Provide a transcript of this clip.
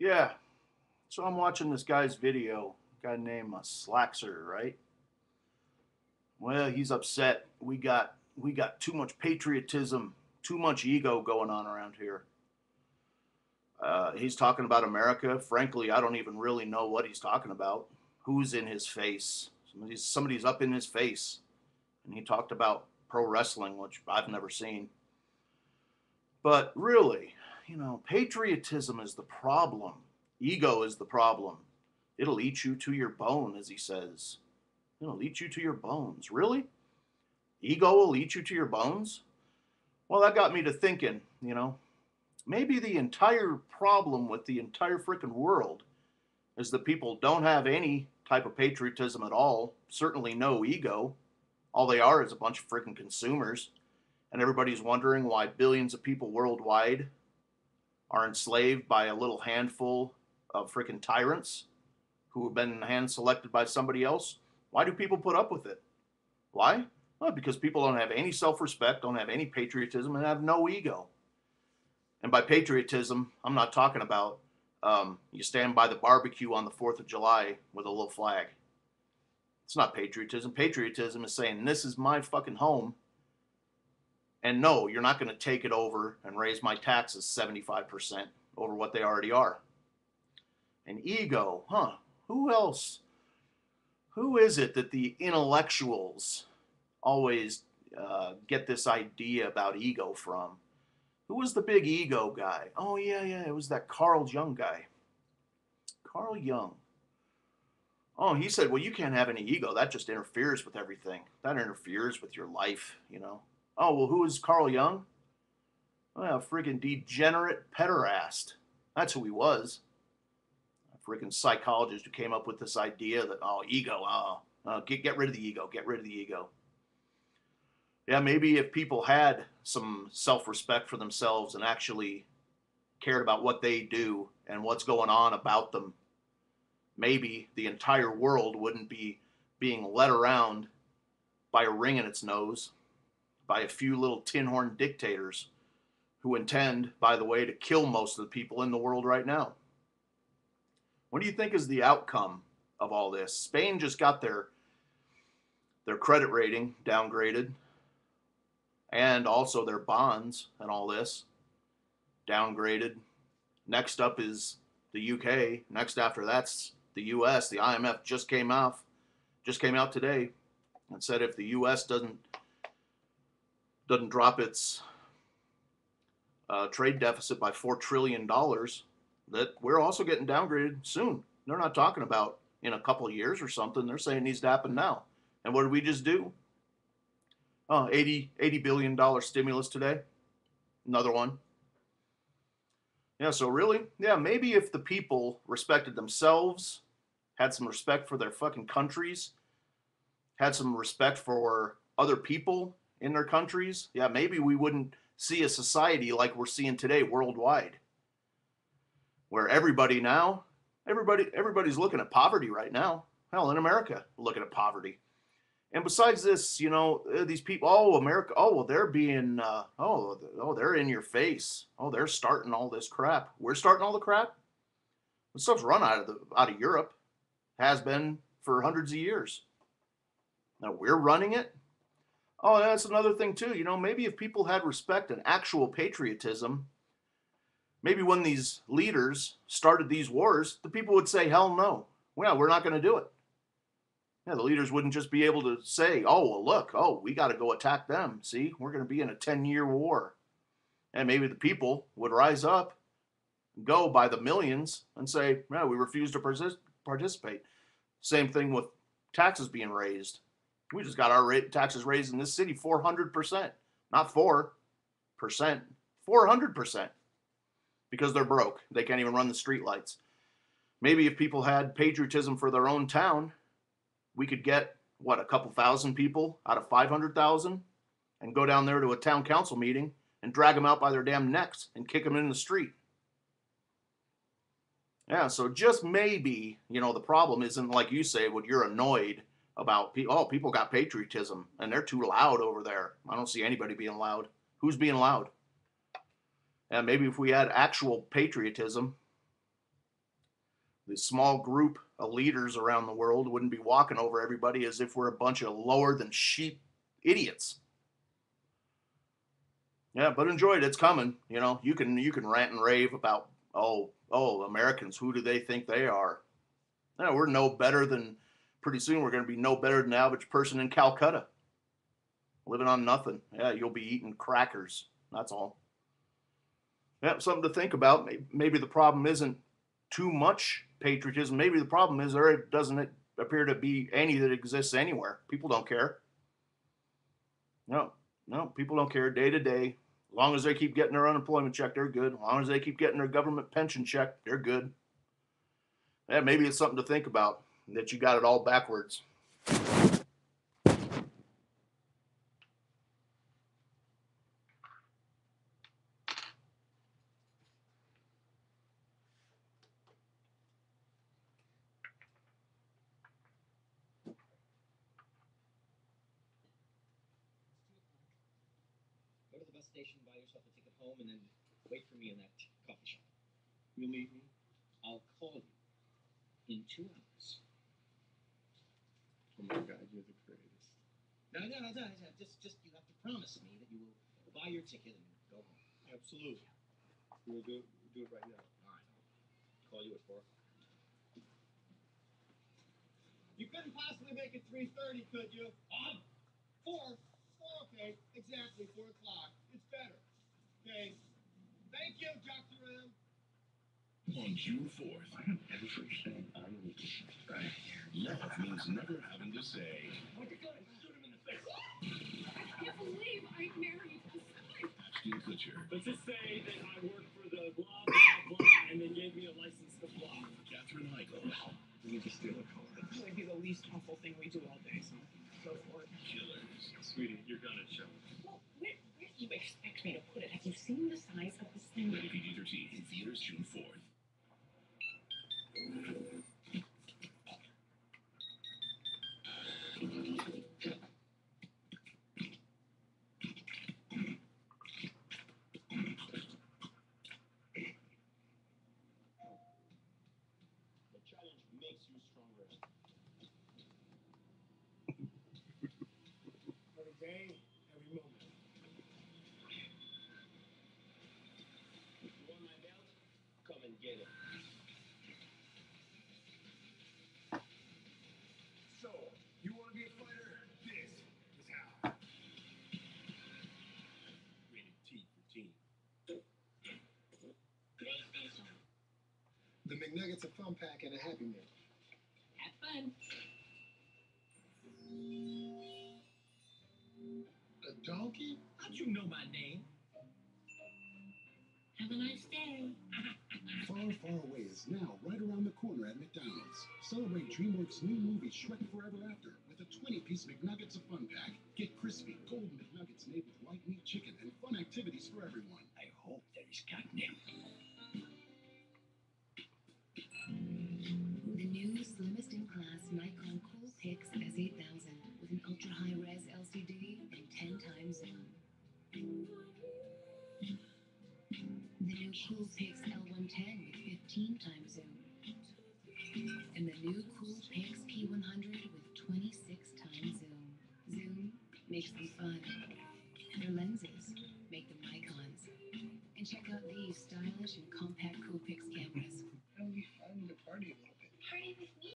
Yeah, so I'm watching this guy's video, a guy named Slaxer, right? Well, he's upset. We got too much patriotism, too much ego going on around here. He's talking about America. Frankly, I don't even really know what he's talking about. Who's in his face? Somebody's up in his face, and he talked about pro wrestling, which I've never seen. But really, patriotism is the problem. Ego is the problem. It'll eat you to your bone, as he says. It'll eat you to your bones. Really? Ego will eat you to your bones? Well, that got me to thinking, maybe the entire problem with the entire freaking world is that people don't have any type of patriotism at all, certainly no ego. All they are is a bunch of freaking consumers. And everybody's wondering why billions of people worldwide are enslaved by a little handful of freaking tyrants who have been hand selected by somebody else. Why do people put up with it? Why? Well, because people don't have any self respect, don't have any patriotism, and have no ego. And by patriotism, I'm not talking about you stand by the barbecue on the 4th of July with a little flag. It's not patriotism. Patriotism is saying, this is my fucking home. And no, you're not going to take it over and raise my taxes 75% over what they already are. And ego, who else? Who is it that the intellectuals always get this idea about ego from? Who was the big ego guy? Oh, yeah, it was that Carl Jung guy. Carl Jung. Oh, he said, well, you can't have any ego. That just interferes with everything. That interferes with your life. Oh, well, who is Carl Jung? Well, a friggin' degenerate pederast. That's who he was. A friggin' psychologist who came up with this idea that, ego, get rid of the ego, get rid of the ego. Yeah, maybe if people had some self-respect for themselves and actually cared about what they do and what's going on about them, maybe the entire world wouldn't be being led around by a ring in its nose by a few little tin horn dictators who intend, by the way, to kill most of the people in the world right now. What do you think is the outcome of all this? Spain just got their credit rating downgraded, and also their bonds and all this downgraded. Next up is the UK. Next after that's the US. The IMF just came out today and said if the US doesn't drop its trade deficit by $4 trillion, that we're also getting downgraded soon. They're not talking about in a couple of years or something. They're saying it needs to happen now. And what did we just do? Oh, $80 billion stimulus today. Another one. Yeah, so really, maybe if the people respected themselves, had some respect for their fucking countries, had some respect for other people in their countries, maybe we wouldn't see a society like we're seeing today worldwide, where everybody's looking at poverty right now. Hell, in America, looking at poverty. And besides this, these people, America, well, they're being, they're in your face. Oh, they're starting all this crap. We're starting all the crap. This stuff's run out of Europe, has been for hundreds of years. Now we're running it. Oh, that's another thing too. Maybe if people had respect and actual patriotism, maybe when these leaders started these wars, the people would say, hell no. Well, we're not going to do it. Yeah, the leaders wouldn't just be able to say, oh, well, look, we got to go attack them. See, we're going to be in a 10-year war. And maybe the people would rise up, go by the millions, and say, well, we refuse to participate. Same thing with taxes being raised. We just got our taxes raised in this city 400%. Not 4%, 400%. Because they're broke. They can't even run the streetlights. Maybe if people had patriotism for their own town, we could get, a couple thousand people out of 500,000 and go down there to a town council meeting and drag them out by their damn necks and kick them in the street. Yeah, so just maybe, the problem isn't like you say, when you're annoyed about, people got patriotism and they're too loud over there. I don't see anybody being loud. Who's being loud? And maybe if we had actual patriotism, The small group of leaders around the world wouldn't be walking over everybody as if we're a bunch of lower than sheep idiots. Yeah, but enjoy it. It's coming. You can rant and rave about Americans. Who do they think they are? Yeah, we're no better than. Pretty soon we're going to be no better than the average person in Calcutta, living on nothing. Yeah, you'll be eating crackers. That's all. Yeah, something to think about. Maybe the problem isn't too much patriotism. Maybe the problem is there doesn't appear to be any that exists anywhere. People don't care. No, no, people don't care day to day. As long as they keep getting their unemployment check, they're good. As long as they keep getting their government pension check, they're good. Yeah, maybe it's something to think about that you got it all backwards. Go to the bus station, buy yourself a ticket home, and then wait for me in that coffee shop. You'll meet me? I'll call you in 2 hours. Oh my God, you're the greatest. No. Just you have to promise me that you will buy your ticket and go home. Absolutely. We'll do it right now. All right. I'll call you at 4 o'clock. You couldn't possibly make it 3:30, could you? 4? 4, okay. Exactly, 4 o'clock. It's better. Okay. Thank you, Dr. M. On June 4th, I have everything I need. Right. Love means never having to say, "What you gonna shoot him in the face?" I can't believe I married this guy. Ashton Kutcher, Let's just say that I worked for the blah, blah, blah, and they gave me a license to blah. Katherine Heigl, We need to steal a car. That would be the least awful thing we do all day, so go for it. Killers, Sweetie, you're gonna show. Well, where do you expect me to put it? Have you seen the size of this thing? rated PG-13 in theaters June 4th. The challenge makes you stronger. Every day, every moment. You want my belt? Come and get it. So, you want to be a fighter? This is how. Rated T for teen. The McNuggets, a fun pack, and a Happy Meal. Have fun. A donkey? How'd you know my name? Have a nice day. Far, Far Away is now right around the corner at McDonald's. Celebrate DreamWorks' new movie Shrek Forever After with a 20-piece McNuggets a fun pack. Get crispy, golden McNuggets made with white meat chicken and fun activities for everyone. I hope that is catnip. The new slimmest in class Nikon Coolpix S8000 with an ultra high res LCD and 10 times zoom. The new Coolpix L110 with 15 times zoom. And the new Coolpix P100 with 26 times zoom. Zoom makes them fun. Their lenses make them Nikons. And check out these stylish and compact Coolpix cameras. That'll be fun to party a little bit. Party with me.